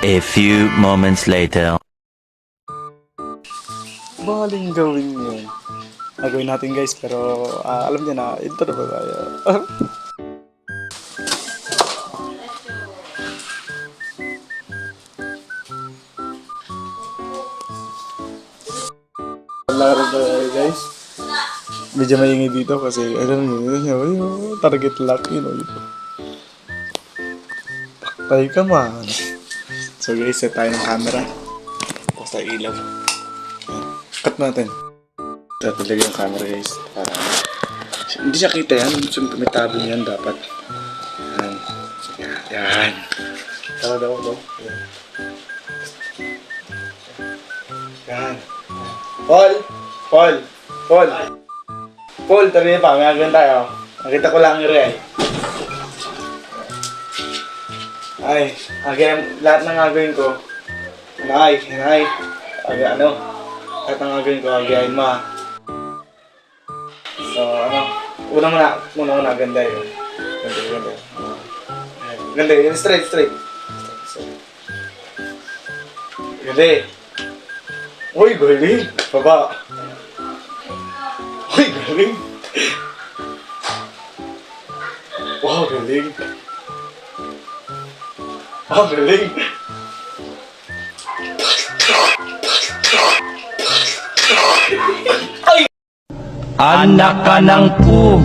A few moments later. Baling gawin yun. Gagawin natin guys, pero alam niyo na, ito na ba tayo? Laro na tayo guys. Medyo maingay dito kasi alam niyo, target lock yun. Tayo ka man. So guys, set tayo ng camera. Tapos tayo ilaw. Cut natin. Ito talaga yung camera guys. Para hindi siya kita yan. Tumitabo niyan dapat. Yan. Yan. Tara daw. Yan. Paul, tabi pa. May agawin tayo. Nakita ko lang yung real. Ay, lahat ng gagawin ko. Lahat ng gagawin ko, agayin mo. So, una muna, ganda yun. Ganda. Ganda yun, straight. Ganda. Uy, galing. Baba. Uy, galing. Wow, galing. Galing. Anak ka ng pu.